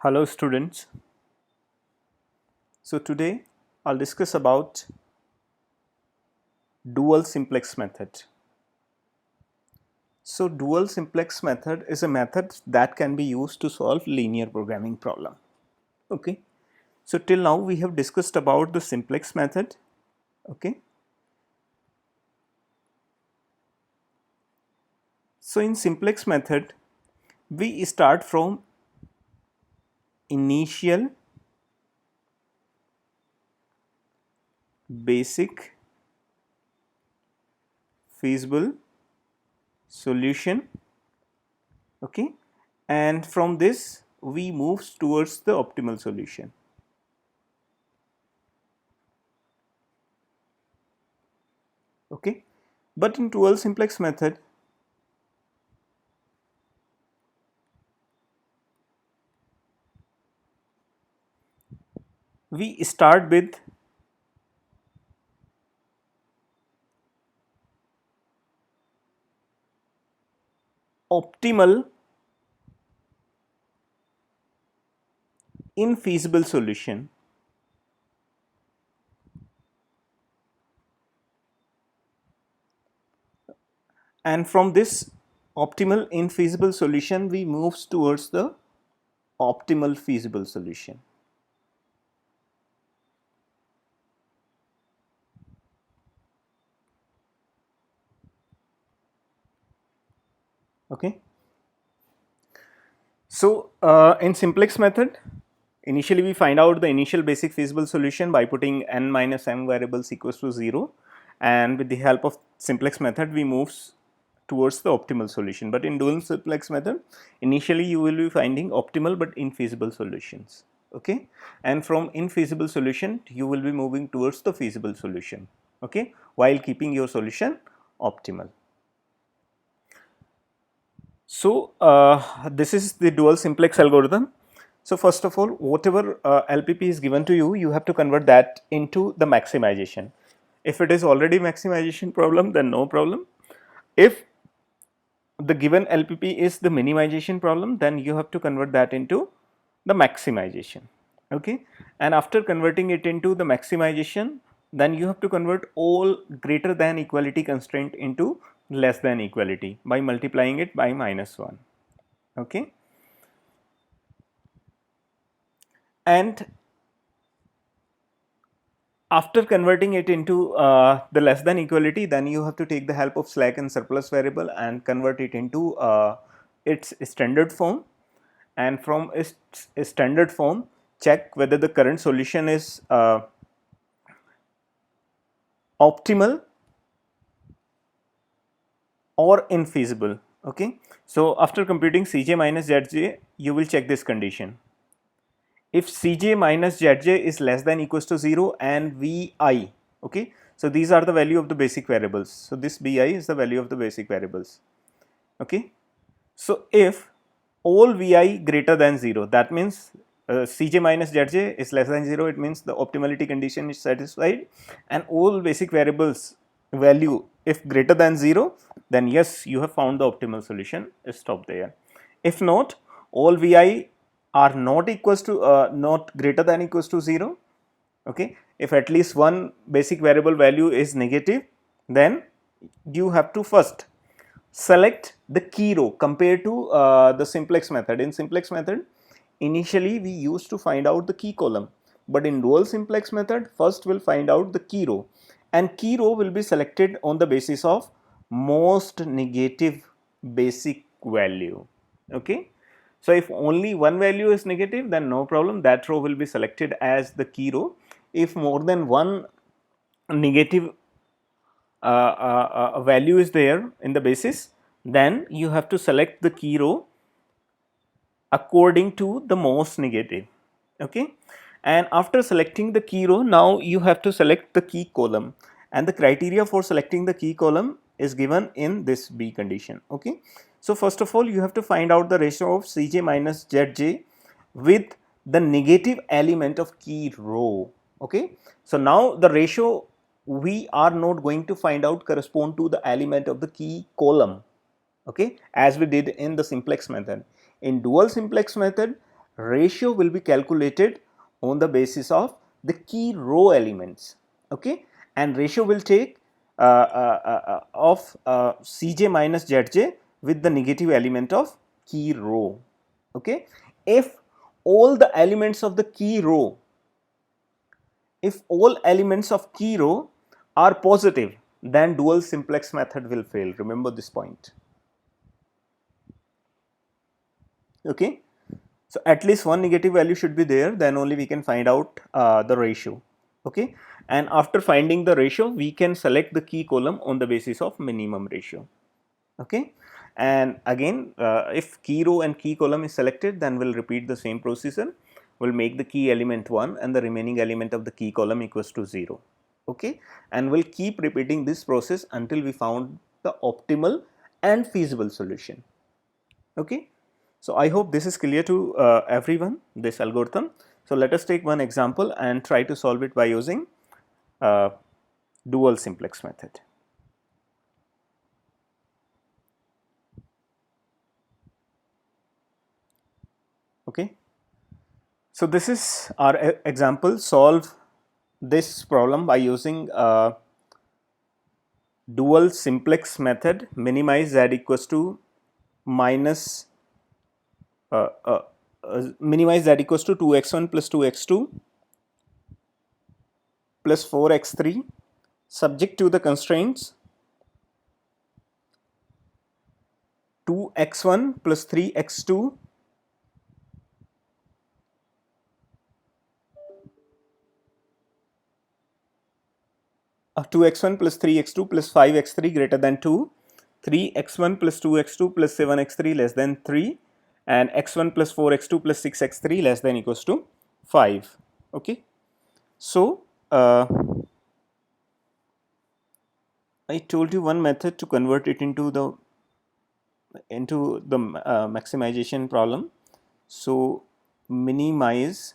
Hello students. So today I'll discuss about dual simplex method. So dual simplex method is a method that can be used to solve linear programming problem. Okay. So till now we have discussed about the simplex method. Okay. So in simplex method we start from initial basic feasible solution. Okay, and from this we move towards the optimal solution. Okay, but in dual simplex method we start with optimal infeasible solution, and from this optimal infeasible solution we move towards the optimal feasible solution. Okay, so in simplex method initially we find out the initial basic feasible solution by putting n minus m variables equals to 0, and with the help of simplex method we move towards the optimal solution. But in dual simplex method initially you will be finding optimal but infeasible solutions. Okay, and from infeasible solution you will be moving towards the feasible solution. Okay, while keeping your solution optimal. So this is the dual simplex algorithm. So first of all, whatever LPP is given to you, you have to convert that into the maximization. If it is already maximization problem, then no problem. If the given LPP is the minimization problem, then you have to convert that into the maximization. Okay, and after converting it into the maximization, then you have to convert all greater than equality constraint into less than equality by multiplying it by -1. Okay, and after converting it into the less than equality, then you have to take the help of slack and surplus variable and convert it into its standard form, and from its standard form check whether the current solution is optimal or infeasible. Okay, so after computing Cj minus Zj, you will check this condition. If Cj minus Zj is less than equals to 0 and Vi, okay, so these are the value of the basic variables. So this Bi is the value of the basic variables. Okay, so if all Vi greater than 0, that means Cj minus Zj is less than 0, it means the optimality condition is satisfied, and all basic variables value if greater than 0, then yes, you have found the optimal solution. Stop there. If not, all Vi are not equals to not greater than equals to 0. Okay, if at least one basic variable value is negative, then you have to first select the key row compared to the simplex method. In simplex method initially we used to find out the key column, but in dual simplex method first we'll find out the key row, and key row will be selected on the basis of most negative basic value. Okay, so if only one value is negative, then no problem, that row will be selected as the key row. If more than one negative value is there in the basis, then you have to select the key row according to the most negative. Okay, and after selecting the key row, now you have to select the key column, and the criteria for selecting the key column is given in this B condition. Okay, so first of all you have to find out the ratio of Cj minus Zj with the negative element of key row. Okay, so now the ratio we are not going to find out correspond to the element of the key column. Okay, as we did in the simplex method. In dual simplex method, ratio will be calculated on the basis of the key row elements, okay, and ratio will take of Cj minus Zj with the negative element of key row, okay. If all the elements of the key row, if all elements of key row are positive, then dual simplex method will fail. Remember this point, okay. So at least one negative value should be there, then only we can find out the ratio, okay. And after finding the ratio, we can select the key column on the basis of minimum ratio, okay. And again, if key row and key column is selected, then we'll repeat the same procedure. We'll make the key element 1 and the remaining element of the key column equals to 0, okay. And we'll keep repeating this process until we found the optimal and feasible solution, okay. So I hope this is clear to everyone, this algorithm. So let us take one example and try to solve it by using uh, dual simplex method. Okay. So this is our example. Solve this problem by using dual simplex method. Minimize z equals to minus minimize z equals to 2x1 plus 2x2 plus 4x3 subject to the constraints 2x1 plus 3x2 2x1 plus 3x2 plus 5x3 greater than 2, 3x1 plus 2x2 plus 7x3 less than 3, and x1 plus 4x2 plus 6x3 less than equals to 5. Okay. So I told you one method to convert it into the maximization problem. So minimize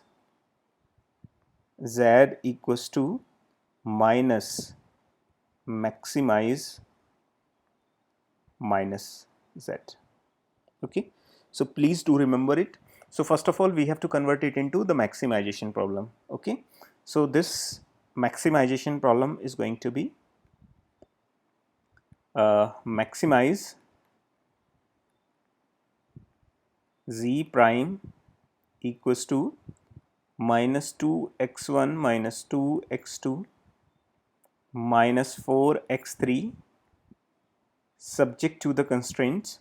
z equals to minus maximize minus z, okay. So please do remember it. So first of all, we have to convert it into the maximization problem, okay. So this maximization problem is going to be maximize z prime equals to minus 2x1 minus 2x2 minus 4x3 subject to the constraints,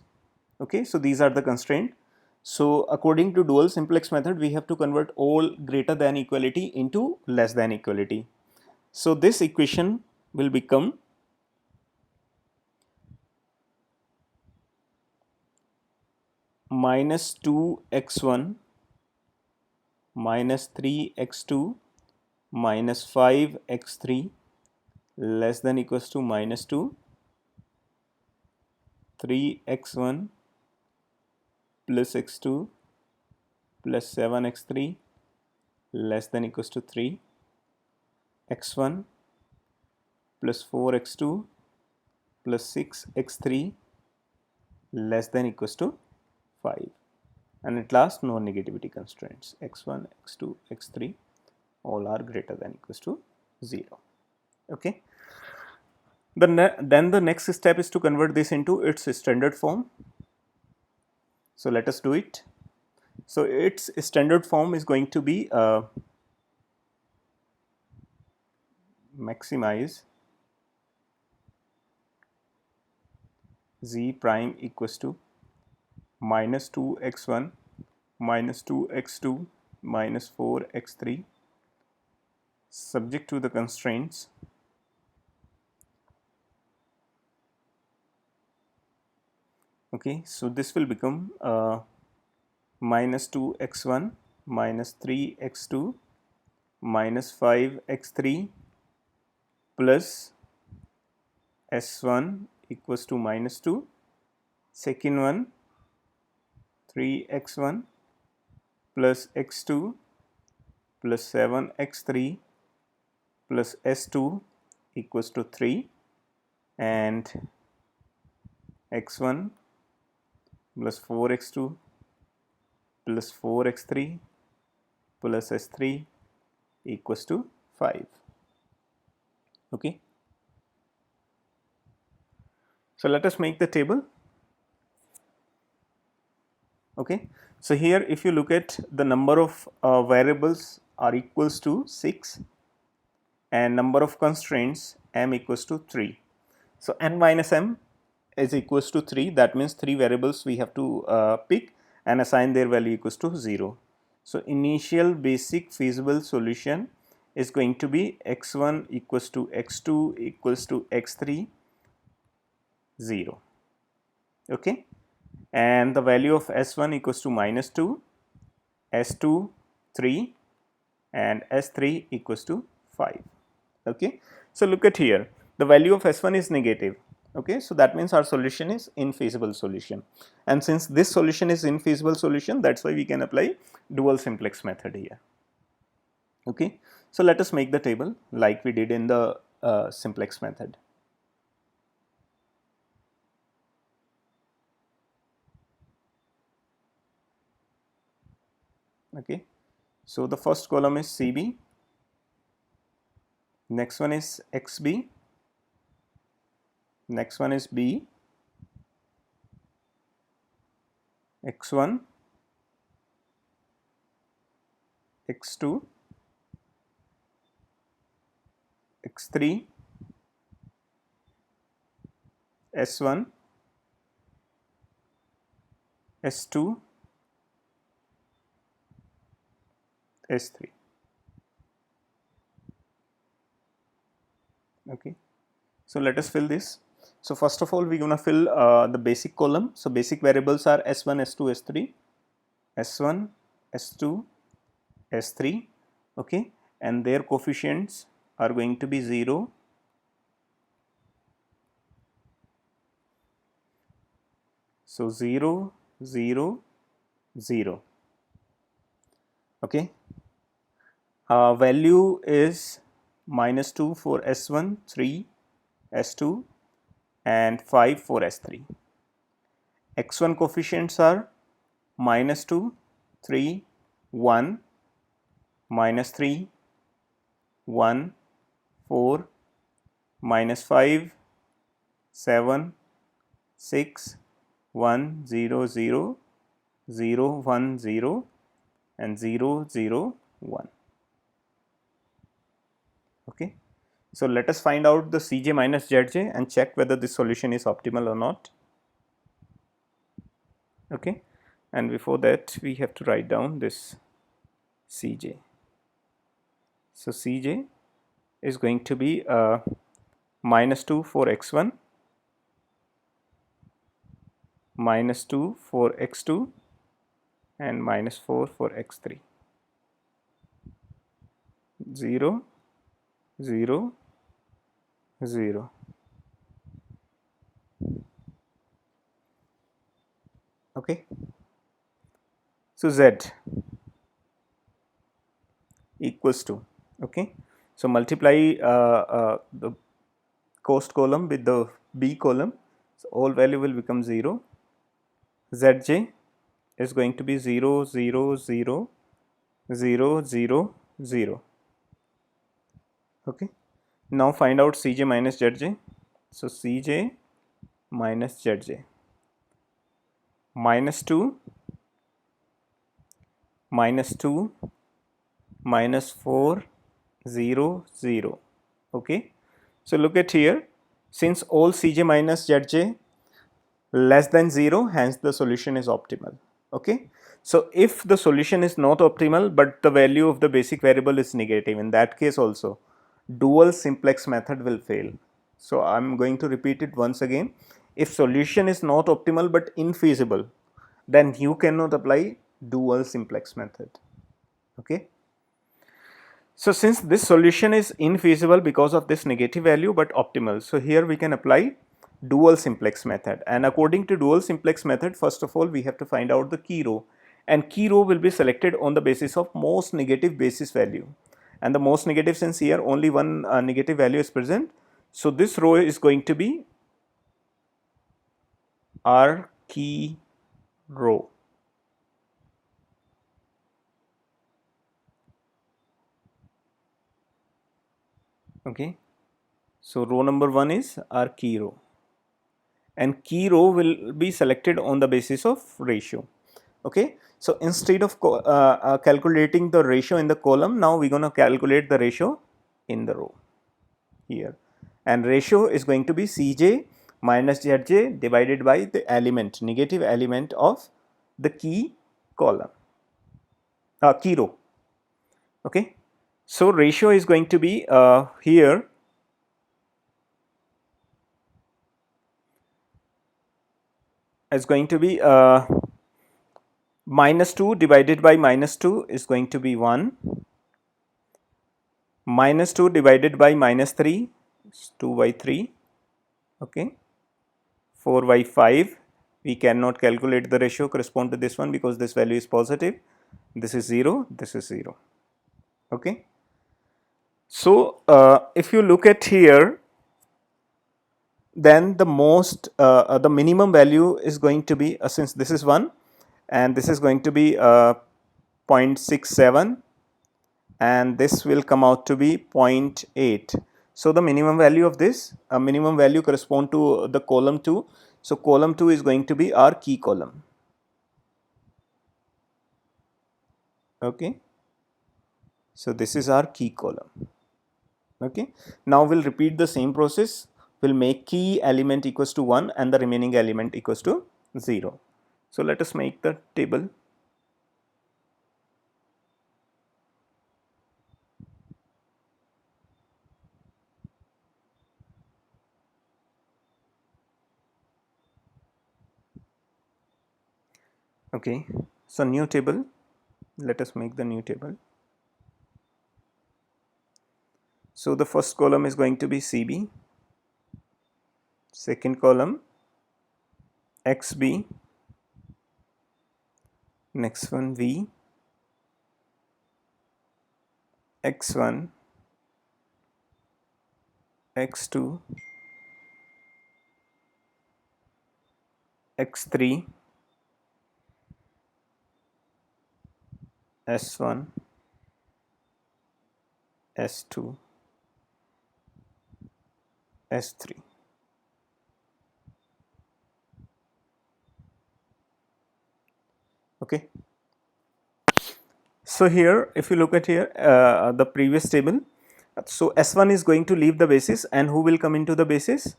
okay. So these are the constraint. So according to dual simplex method, we have to convert all greater than equality into less than equality. So this equation will become minus 2x1 minus 3x2 minus 5x3 less than equals to minus 2, 3x1 plus x2 plus 7x3 less than equals to 3, x1 plus 4x2 plus 6x3 less than equals to 5, and at last no negativity constraints x1, x2, x3 all are greater than equals to 0, okay. Then the next step is to convert this into its standard form. So let us do it. So its standard form is going to be maximize z prime equals to minus 2x1 minus 2x2 minus 4x3 subject to the constraints okay. So this will become minus 2x1 minus 3x2 minus 5x3 plus s1 equals to minus 2, second one 3x1 plus x2 plus 7x3 plus s2 equals to 3, and x1 plus 4x2 plus 4x3 plus s3 equals to 5. Okay. So let us make the table. Okay. So here if you look at the number of variables are equals to 6 and number of constraints m equals to 3. So n minus m is equals to 3, that means 3 variables we have to pick and assign their value equals to 0. So initial basic feasible solution is going to be x1 equals to x2 equals to x3 0. Okay, and the value of s1 equals to minus 2, s2 3 and s3 equals to 5. Okay, so look at here, the value of s1 is negative. Okay, so that means our solution is infeasible solution, and since this solution is infeasible solution, that's why we can apply dual simplex method here. Okay, so let us make the table like we did in the simplex method. Okay, so the first column is CB, next one is XB, next one is B, X1, X2, X3, S1, S2, S3. Okay, so let us fill this. So first of all, we're gonna fill the basic column. So basic variables are S1, S2, S3, S1, S2, S3. Okay, and their coefficients are going to be 0, 0, 0, 0. Okay, value is minus 2 for S1, 3, S2 and 5 for S3. X1 coefficients are minus 2, 3, 1, minus 3, 1, 4, minus 5, 7, 6, 1, 0, 0, 0, 1, 0 and 0, 0, 1. Okay. So let us find out the Cj minus Zj and check whether this solution is optimal or not. Okay, and before that we have to write down this Cj. So Cj is going to be minus 2 for x1, minus 2 for x2 and minus 4 for x3. 0, 0, 0. Okay, so Z equals to, okay, so multiply the cost column with the B column, so all value will become 0. Zj is going to be 0, 0, 0, 0, 0, 0. Okay, now find out Cj minus Zj. So Cj minus Zj, minus 2, minus 2, minus 4, 0, 0. Okay, so look at here, since all Cj minus Zj less than 0, hence the solution is optimal. Okay, so if the solution is not optimal but the value of the basic variable is negative, in that case also dual simplex method will fail. So I am going to repeat it once again. If solution is not optimal but infeasible, then you cannot apply dual simplex method. Okay, so since this solution is infeasible because of this negative value but optimal, so here we can apply dual simplex method, and according to dual simplex method, first of all we have to find out the key row, and key row will be selected on the basis of most negative basis value, and the most negative, since here only one negative value is present, so this row is going to be our key row. Okay, so row number 1 is our key row, and key row will be selected on the basis of ratio. Okay, so instead of calculating the ratio in the column, now we're going to calculate the ratio in the row here, and ratio is going to be Cj minus Zj divided by the element, negative element of the key column, key row. Okay, so ratio is going to be here is going to be minus 2 divided by minus 2 is going to be 1, minus 2 divided by minus 3 is 2 by 3. Okay, 4 by 5, we cannot calculate the ratio correspond to this one because this value is positive, this is 0, this is 0. Okay, so if you look at here, then the the minimum value is going to be, since this is 1 and this is going to be 0.67 and this will come out to be 0.8. So the minimum value of this minimum value correspond to the column 2. So column 2 is going to be our key column. Okay, so this is our key column. Okay, now we'll repeat the same process. We'll make key element equals to 1 and the remaining element equals to 0. So let us make the table. Okay, so new table, let us make the new table. So the first column is going to be CB, second column XB, next one V, X1, X2, X3, S1, S2, S3. Okay, so here if you look at here the previous table, so S1 is going to leave the basis and who will come into the basis?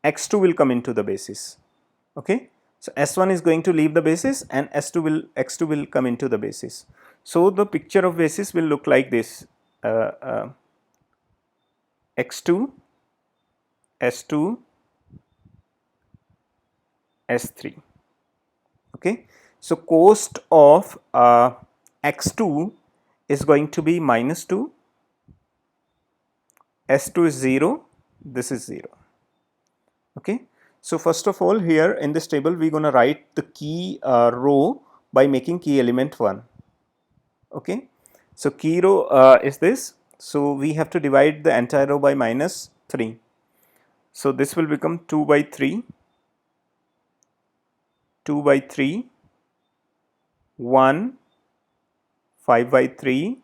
X2 will come into the basis. Okay, so S1 is going to leave the basis and X2 will come into the basis. So the picture of basis will look like this, X2, S2, S3. Okay, so cost of X2 is going to be minus 2, S2 is 0, this is 0. Okay, so first of all here in this table we are going to write the key row by making key element 1. Okay, so key row is this, so we have to divide the entire row by minus 3. So this will become 2 by 3, 2 by 3, 1, 5 by 3,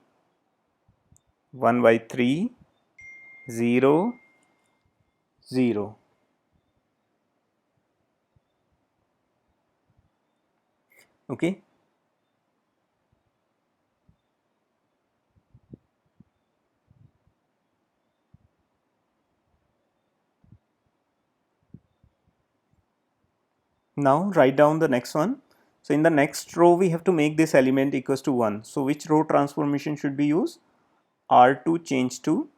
1 by 3, 0, 0. Okay, now write down the next one. So in the next row we have to make this element equals to 1. So which row transformation should be used? R2 change to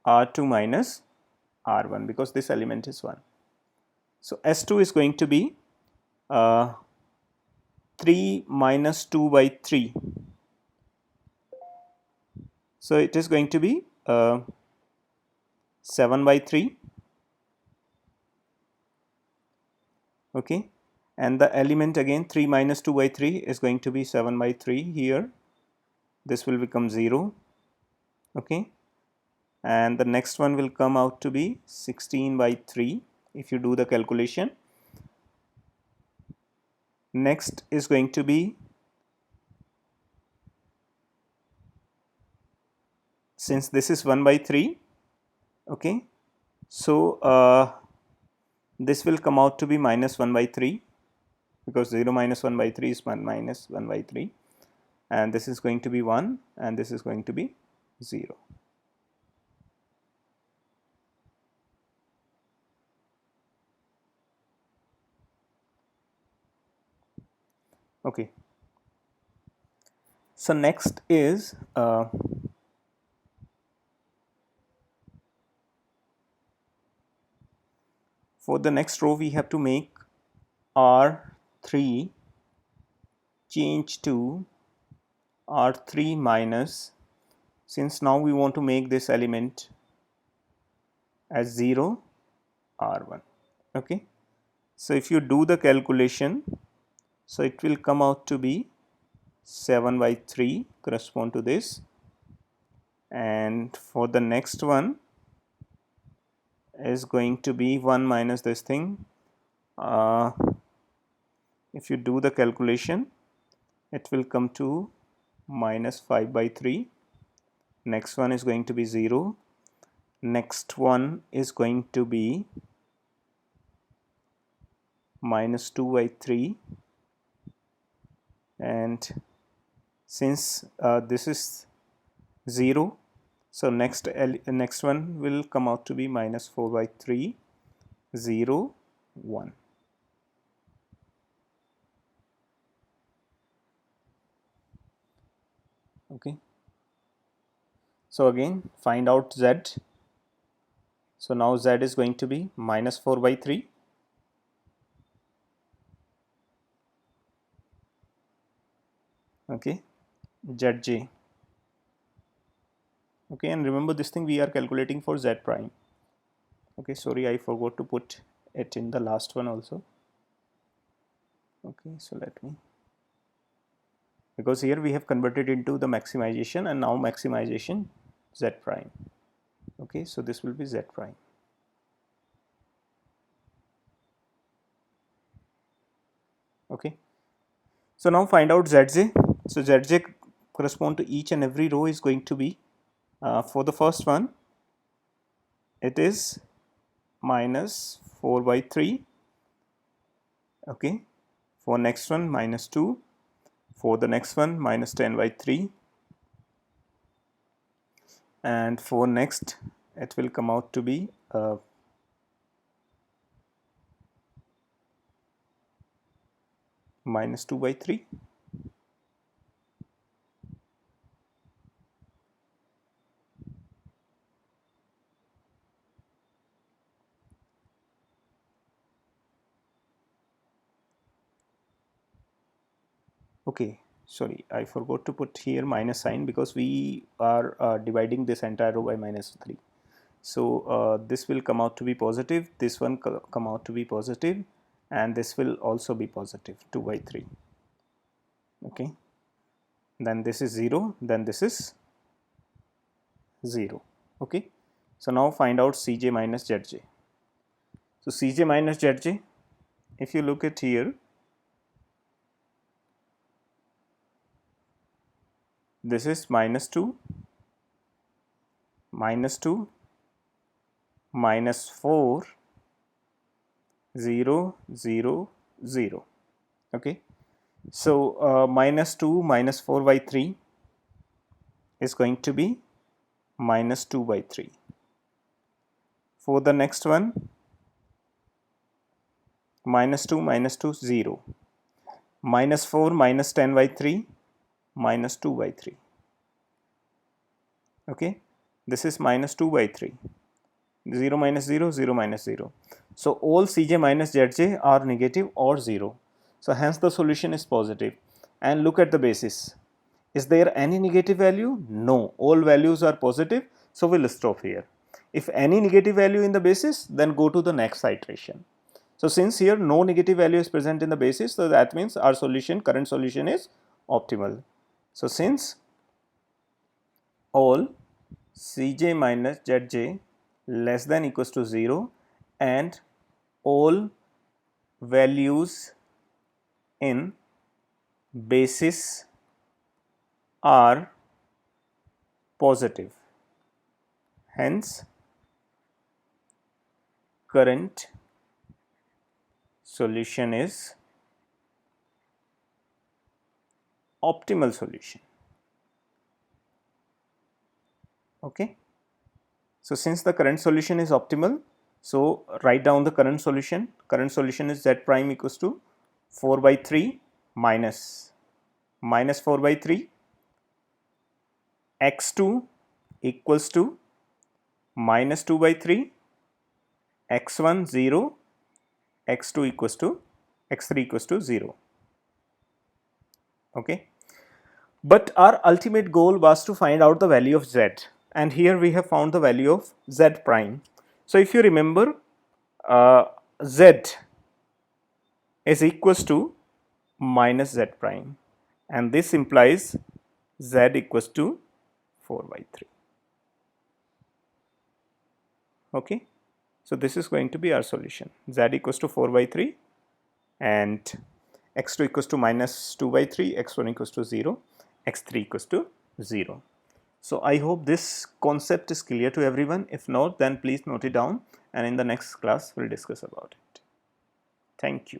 R2 minus R1 because this element is 1. So S2 is going to be 3 minus 2 by 3. So it is going to be 7 by 3. Okay, and the element again 3 minus 2 by 3 is going to be 7 by 3 here. This will become 0. Okay, and the next one will come out to be 16 by 3 if you do the calculation. Next is going to be since this is 1 by 3, okay, so this will come out to be minus 1 by 3, because 0 minus 1 by 3 is 1 minus 1 by 3, and this is going to be 1 and this is going to be 0. Okay. So next is for the next row we have to make R3 change to R3 minus, since now we want to make this element as 0 R1. Okay. So if you do the calculation, so it will come out to be 7 by 3 correspond to this, and for the next one is going to be 1 minus this thing. If you do the calculation, it will come to minus 5 by 3. Next one is going to be 0. Next one is going to be minus 2 by 3, and since this is 0, so next one will come out to be minus 4 by 3, 0, 1. Okay. So again find out z. So now z is going to be minus 4 by 3, okay, zj. Okay, and remember this thing we are calculating for z prime. Okay, sorry, I forgot to put it in the last one also. Okay, so let me, because here we have converted into the maximization and now maximization z prime. Okay, so this will be z prime. Okay, so now find out zj. So zj correspond to each and every row is going to be for the first one it is minus 4 by 3, okay, for next one minus 2, for the next one minus 10 by 3, and for next it will come out to be minus 2 by 3. Okay, sorry, I forgot to put here minus sign because we are dividing this entire row by minus 3. So this will come out to be positive, this one come out to be positive, and this will also be positive, 2 by 3. Okay, then this is 0, then this is 0. Okay, so now find out Cj minus Zj. So Cj minus Zj, if you look at here, this is minus 2, minus 2, minus 4, 0, 0, 0. Okay, so minus 2 minus 4 by 3 is going to be minus 2 by 3. For the next one, minus 2, 0. Minus 4 minus 10 by 3, minus 2 by 3. Okay, this is minus 2 by 3. 0 minus 0, 0 minus 0. So all Cj minus Zj are negative or 0. So hence the solution is positive. And look at the basis. Is there any negative value? No, all values are positive. So we'll stop here. If any negative value in the basis, then go to the next iteration. So since here no negative value is present in the basis, so that means our solution, current solution is optimal. So since all Cj minus Zj less than equals to 0 and all values in basis are positive. Hence current solution is optimal solution. Okay. So since the current solution is optimal, so write down the current solution. Current solution is Z prime equals to 4 by 3 minus 4 by 3, x2 equals to minus 2 by 3, x1 0, x2 equals to x3 equals to 0. Okay. But our ultimate goal was to find out the value of Z, and here we have found the value of Z prime. So if you remember, Z is equals to minus Z prime, and this implies Z equals to 4 by 3. Okay. So this is going to be our solution. Z equals to 4 by 3 and x2 equals to minus 2 by 3, x1 equals to 0, x3 equals to 0. So I hope this concept is clear to everyone. If not, then please note it down, and in the next class we'll discuss about it. Thank you.